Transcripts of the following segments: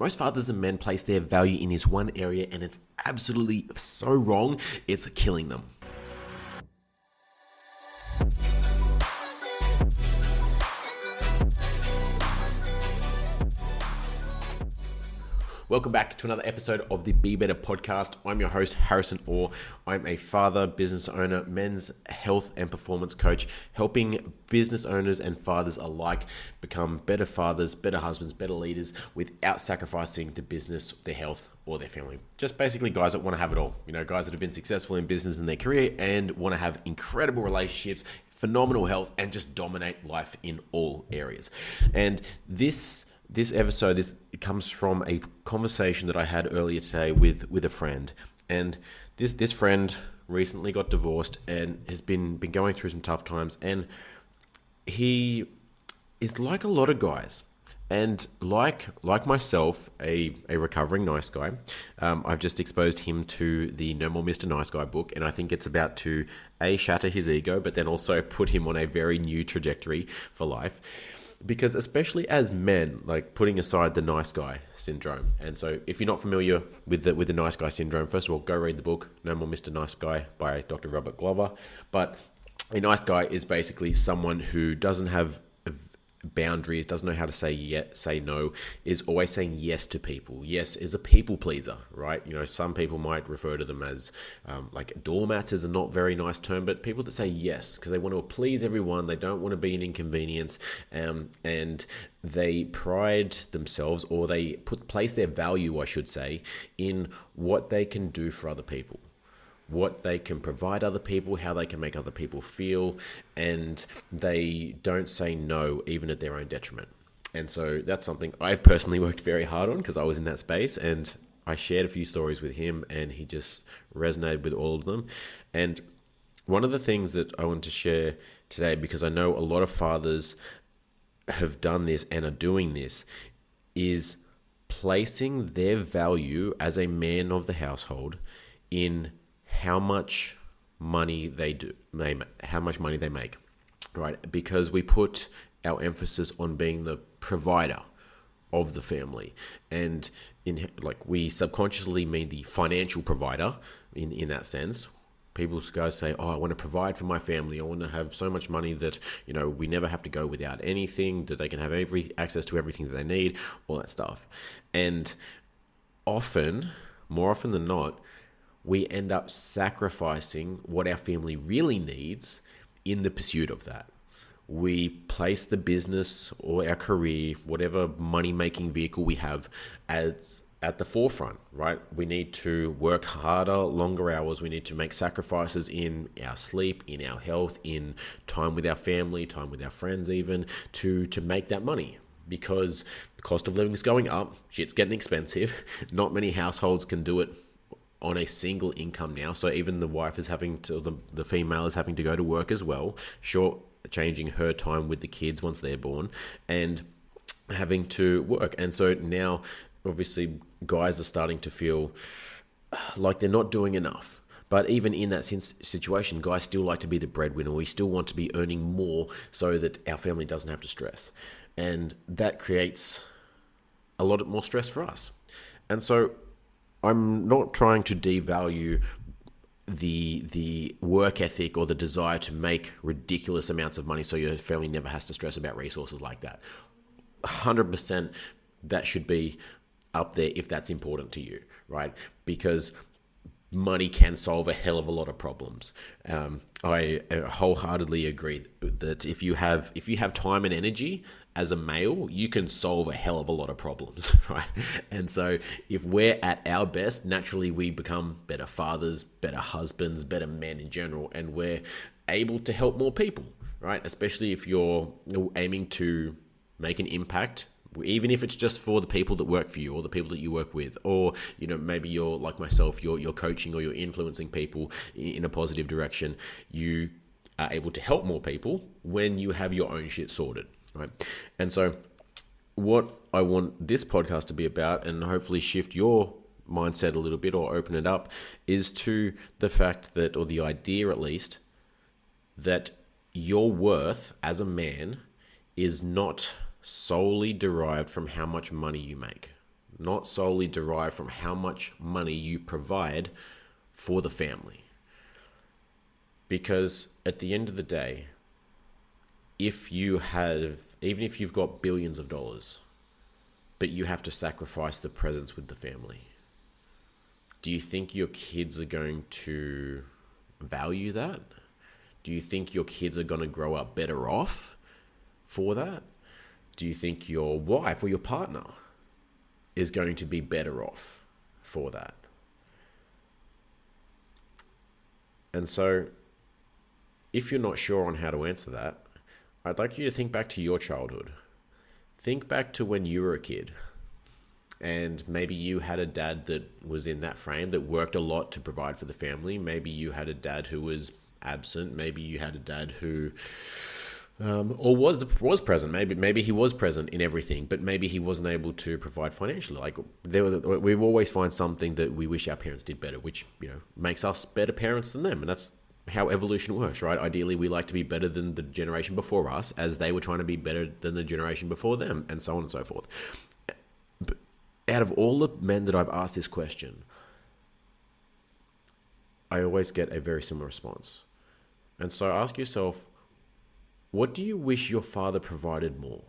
Most fathers and men place their value in this one area, and it's absolutely so wrong, it's killing them. Welcome back to another episode of the Be Better podcast. I'm your host, Harrison Orr. I'm a father, business owner, men's health and performance coach, helping business owners and fathers alike become better fathers, better husbands, better leaders without sacrificing the business, their health, or their family. Just basically guys that want to have it all. You know, guys that have been successful in business in their career and want to have incredible relationships, phenomenal health, and just dominate life in all areas. And this episode comes from a conversation that I had earlier today with a friend. And this friend recently got divorced and has been going through some tough times. And he is like a lot of guys. And like myself, a recovering nice guy, I've just exposed him to the No More Mr. Nice Guy book. And I think it's about to, shatter his ego, but then also put him on a very new trajectory for life. Because especially as men, like putting aside the nice guy syndrome. And so if you're not familiar with the nice guy syndrome, first of all, go read the book, No More Mr. Nice Guy by Dr. Robert Glover. But a nice guy is basically someone who doesn't have boundaries, doesn't know how to say no, is always saying yes to people. Yes is a people pleaser, right? You know, some people might refer to them as like doormats is a not very nice term, but people that say yes because they want to please everyone, they don't want to be an inconvenience, and they pride themselves, or they place their value, I should say, in what they can do for other people, what they can provide other people, how they can make other people feel, and they don't say no even at their own detriment. And so that's something I've personally worked very hard on because I was in that space, and I shared a few stories with him and he just resonated with all of them. And one of the things that I want to share today, because I know a lot of fathers have done this and are doing this, is placing their value as a man of the household in how much money they make, right? Because we put our emphasis on being the provider of the family, and we subconsciously mean the financial provider in that sense. Guys say, I want to provide for my family. I want to have so much money that, you know, we never have to go without anything, that they can have access to everything that they need, all that stuff. And more often than not, we end up sacrificing what our family really needs in the pursuit of that. We place the business or our career, whatever money-making vehicle we have, at the forefront, right? We need to work harder, longer hours. We need to make sacrifices in our sleep, in our health, in time with our family, time with our friends even, to make that money. Because the cost of living is going up, shit's getting expensive. Not many households can do it on a single income now. So even the wife is the female is having to go to work as well, changing her time with the kids once they're born and having to work. And so now, obviously, guys are starting to feel like they're not doing enough. But even in that situation, guys still like to be the breadwinner. We still want to be earning more so that our family doesn't have to stress. And that creates a lot more stress for us. And so I'm not trying to devalue the work ethic or the desire to make ridiculous amounts of money so your family never has to stress about resources like that. 100% that should be up there if that's important to you, right? Because money can solve a hell of a lot of problems. I wholeheartedly agree that if you have time and energy as a male, you can solve a hell of a lot of problems, right? And so if we're at our best, naturally we become better fathers, better husbands, better men in general, and we're able to help more people, right? Especially if you're aiming to make an impact, even if it's just for the people that work for you or the people that you work with, or, you know, maybe you're like myself, you're coaching or you're influencing people in a positive direction. You are able to help more people when you have your own shit sorted, right? And so what I want this podcast to be about, and hopefully shift your mindset a little bit or open it up, is to the fact that, or the idea at least, that your worth as a man is not solely derived from how much money you make. not solely derived from how much money you provide for the family. Because at the end of the day, even if you've got billions of dollars, but you have to sacrifice the presence with the family, do you think your kids are going to value that? Do you think your kids are going to grow up better off for that? Do you think your wife or your partner is going to be better off for that? And so, if you're not sure on how to answer that, I'd like you to think back to your childhood. Think back to when you were a kid, and maybe you had a dad that was in that frame, that worked a lot to provide for the family. Maybe you had a dad who was absent. Maybe you had a dad who or was present. Maybe he was present in everything, but maybe he wasn't able to provide financially. Like we always find something that we wish our parents did better, which makes us better parents than them, and that's how evolution works, right? Ideally, we like to be better than the generation before us, as they were trying to be better than the generation before them, and so on and so forth. But out of all the men that I've asked this question, I always get a very similar response. And so ask yourself, what do you wish your father provided more?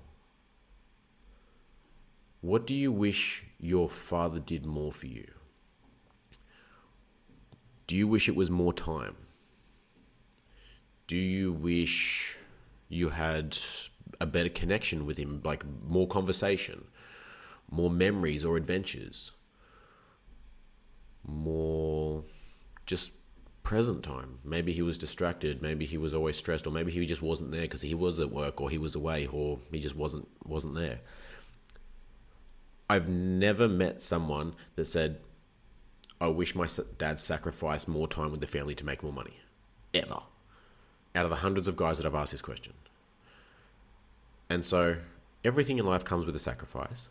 What do you wish your father did more for you? Do you wish it was more time? Do you wish you had a better connection with him, like more conversation, more memories or adventures, more just present time? Maybe he was distracted, maybe he was always stressed, or maybe he just wasn't there because he was at work, or he was away, or he just wasn't there. I've never met someone that said, I wish my dad sacrificed more time with the family to make more money. Ever. Out of the hundreds of guys that I've asked this question. And so everything in life comes with a sacrifice,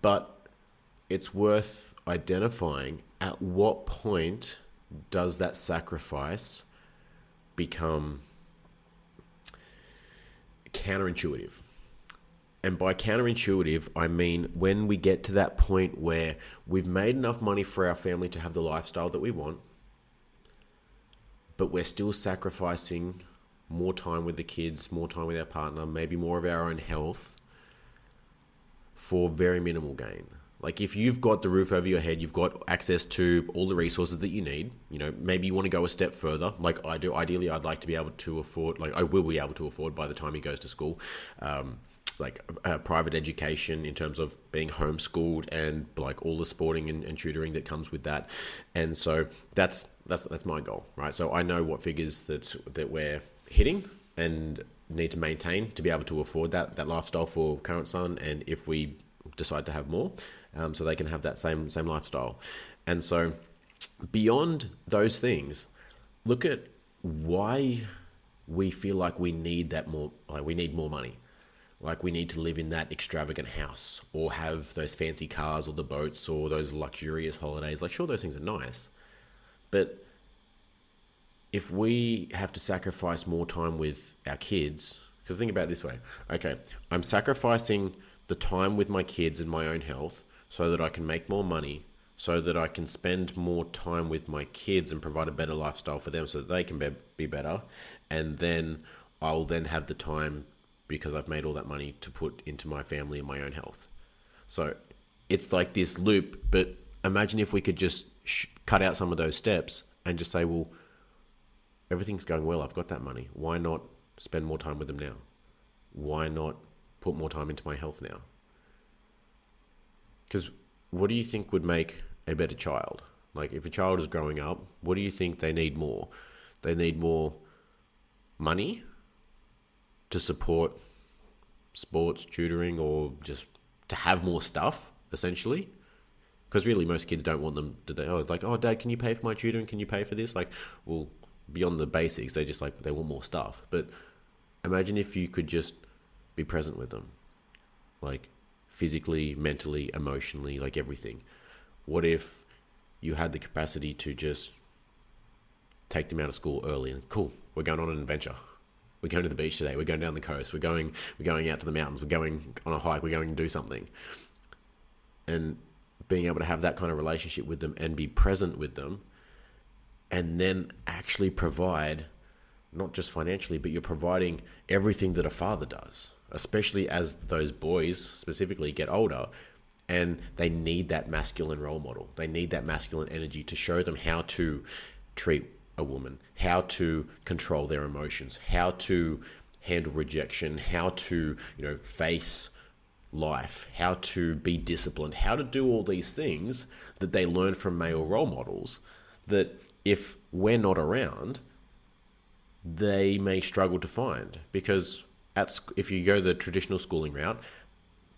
but it's worth identifying at what point does that sacrifice become counterintuitive. And by counterintuitive, I mean when we get to that point where we've made enough money for our family to have the lifestyle that we want, but we're still sacrificing more time with the kids, more time with our partner, maybe more of our own health for very minimal gain. Like if you've got the roof over your head, you've got access to all the resources that you need, maybe you want to go a step further, like I do. Ideally, I'd like to be able to afford, like I will be able to afford by the time he goes to school, like a private education in terms of being homeschooled and like all the sporting and tutoring that comes with that. And so that's my goal, right? So I know what figures that we're hitting and need to maintain to be able to afford that lifestyle for current son, and if we decide to have more, so they can have that same lifestyle. And so beyond those things, look at why we feel like we need that more, like we need more money. Like we need to live in that extravagant house or have those fancy cars or the boats or those luxurious holidays. Like sure, those things are nice, but if we have to sacrifice more time with our kids, because think about it this way, okay, I'm sacrificing the time with my kids and my own health so that I can make more money, so that I can spend more time with my kids and provide a better lifestyle for them so that they can be better. And then I'll then have the time, because I've made all that money, to put into my family and my own health. So it's like this loop, but imagine if we could just cut out some of those steps and just say, well, everything's going well, I've got that money. Why not spend more time with them now? Why not put more time into my health now? Because what do you think would make a better child? Like if a child is growing up, what do you think they need more? They need more money to support sports, tutoring, or just to have more stuff, essentially. Because really most kids don't want them to, oh, Dad, can you pay for my tutoring? Can you pay for this? Like, well, beyond the basics, they just they want more stuff. But imagine if you could just be present with them, like physically, mentally, emotionally, like everything. What if you had the capacity to just take them out of school early and cool, we're going on an adventure. We're going to the beach today. We're going down the coast. We're going out to the mountains. We're going on a hike. We're going to do something. and being able to have that kind of relationship with them and be present with them, and then actually provide, not just financially, but you're providing everything that a father does, especially as those boys specifically get older and they need that masculine role model. They need that masculine energy to show them how to treat a woman, how to control their emotions, how to handle rejection, how to, face life, how to be disciplined, how to do all these things that they learn from male role models that if we're not around, they may struggle to find. Because if you go the traditional schooling route,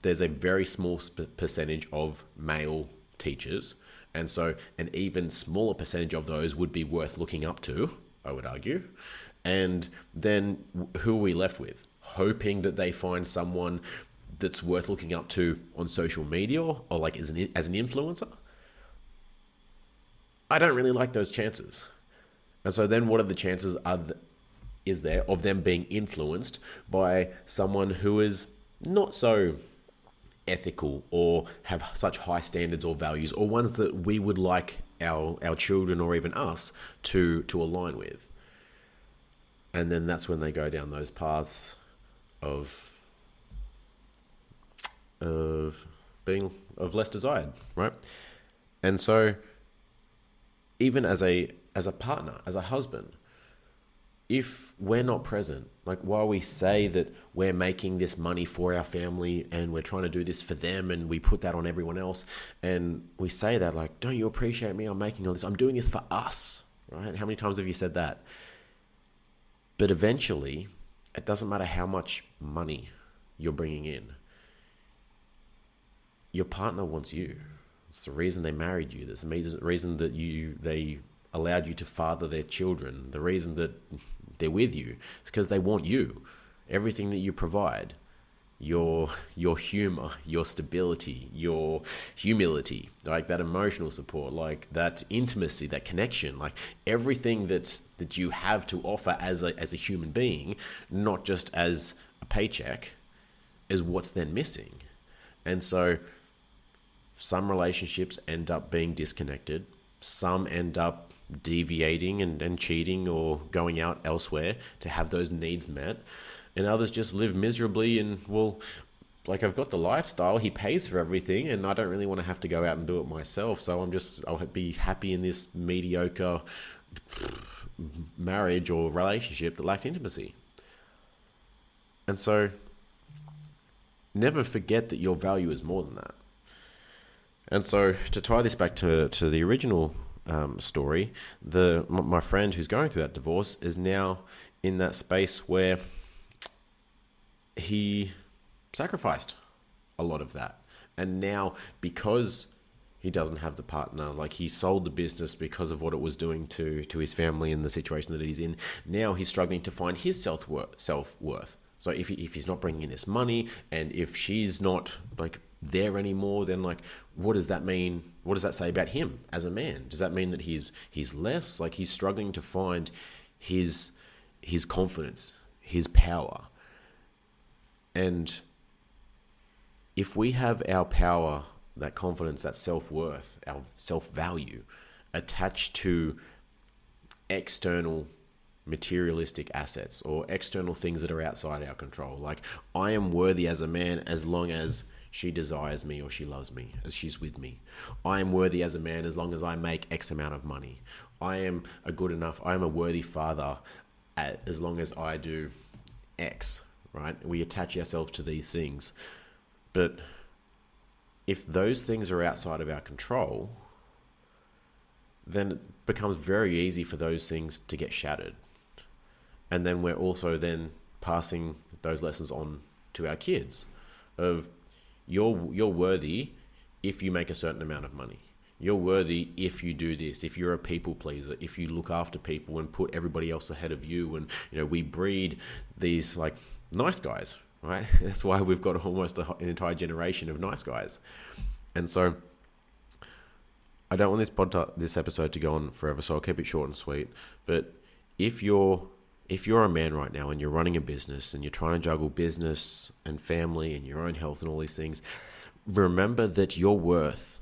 there's a very small percentage of male teachers. And so an even smaller percentage of those would be worth looking up to, I would argue. And then who are we left with? Hoping that they find someone that's worth looking up to on social media or like as an influencer. I don't really like those chances. And so then what are the chances is there of them being influenced by someone who is not so ethical or have such high standards or values, or ones that we would like our children or even us to align with? And then that's when they go down those paths of less desired, right? And so even as a partner, as a husband, if we're not present, like while we say that we're making this money for our family and we're trying to do this for them and we put that on everyone else, and we say that like, don't you appreciate me? I'm making all this. I'm doing this for us, right? How many times have you said that? But eventually, it doesn't matter how much money you're bringing in. Your partner wants you. It's the reason they married you. There's the reason that they allowed you to father their children. The reason that they're with you is because they want you. Everything that you provide, your humor, your stability, your humility, like that emotional support, like that intimacy, that connection, like everything that you have to offer as a human being, not just as a paycheck, is what's then missing. And so some relationships end up being disconnected. Some end up deviating and cheating or going out elsewhere to have those needs met. And others just live miserably and, well, like I've got the lifestyle, he pays for everything and I don't really want to have to go out and do it myself. So I'll be happy in this mediocre marriage or relationship that lacks intimacy. And so never forget that your value is more than that. And so to tie this back to the original story, my friend who's going through that divorce is now in that space where he sacrificed a lot of that. And now, because he doesn't have the partner, like he sold the business because of what it was doing to his family and the situation that he's in, now he's struggling to find his self-worth. So if he's not bringing in this money, and if she's not like there anymore, then like, what does that mean? What does that say about him as a man? Does that mean that he's less? Like he's struggling to find his confidence, his power. And if we have our power, that confidence, that self-worth, our self-value attached to external materialistic assets or external things that are outside our control, like I am worthy as a man as long as she desires me or she loves me, as she's with me. I am worthy as a man as long as I make X amount of money. I am a worthy father as long as I do X, right? We attach ourselves to these things. But if those things are outside of our control, then it becomes very easy for those things to get shattered. And then we're also then passing those lessons on to our kids of you're worthy if you make a certain amount of money. You're worthy if you do this, if you're a people pleaser, if you look after people and put everybody else ahead of you. And, we breed these like nice guys, right? That's why we've got almost an entire generation of nice guys. And so I don't want this episode to go on forever, so I'll keep it short and sweet. But if you're a man right now and you're running a business and you're trying to juggle business and family and your own health and all these things, remember that your worth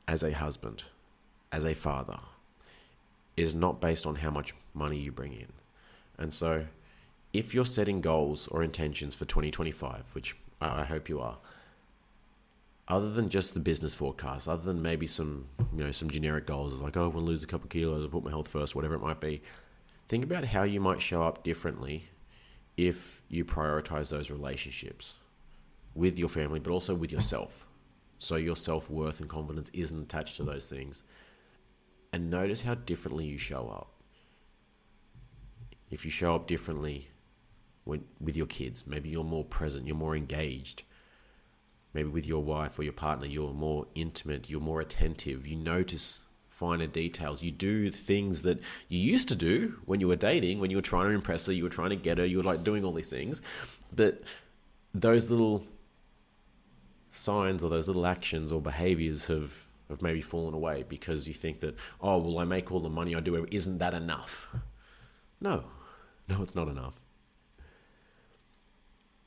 as a husband, as a father, is not based on how much money you bring in. And so if you're setting goals or intentions for 2025, which I hope you are, other than just the business forecast, other than maybe some generic goals like, oh, I want to lose a couple of kilos, or put my health first, whatever it might be, think about how you might show up differently if you prioritize those relationships with your family, but also with yourself. So your self-worth and confidence isn't attached to those things. And notice how differently you show up. If you show up differently with your kids, maybe you're more present, you're more engaged. Maybe with your wife or your partner, you're more intimate, you're more attentive, you notice finer details. You do things that you used to do when you were dating, when you were trying to impress her, you were trying to get her, you were like doing all these things. But those little signs or those little actions or behaviors have maybe fallen away because you think that, oh, well, I make all the money I do, isn't that enough? No, it's not enough.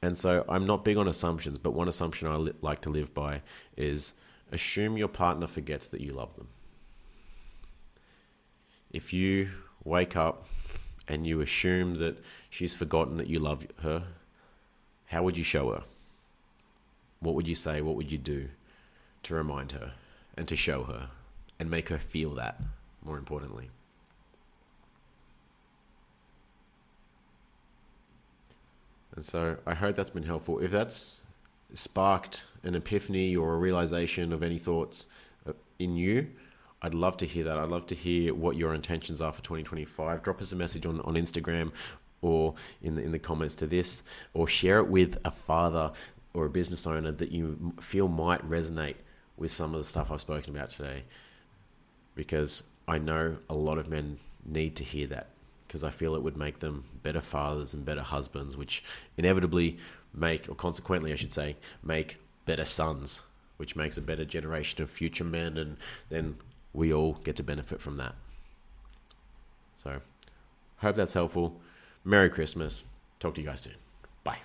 And so I'm not big on assumptions, but one assumption I like to live by is assume your partner forgets that you love them. If you wake up and you assume that she's forgotten that you love her, how would you show her? What would you say? What would you do to remind her and to show her and make her feel that, more importantly? And so I hope that's been helpful. If that's sparked an epiphany or a realization of any thoughts in you, I'd love to hear that. I'd love to hear what your intentions are for 2025. Drop us a message on Instagram or in the comments to this, or share it with a father or a business owner that you feel might resonate with some of the stuff I've spoken about today. Because I know a lot of men need to hear that, because I feel it would make them better fathers and better husbands, which inevitably consequently I should say, make better sons, which makes a better generation of future men, and then we all get to benefit from that. So, hope that's helpful. Merry Christmas. Talk to you guys soon. Bye.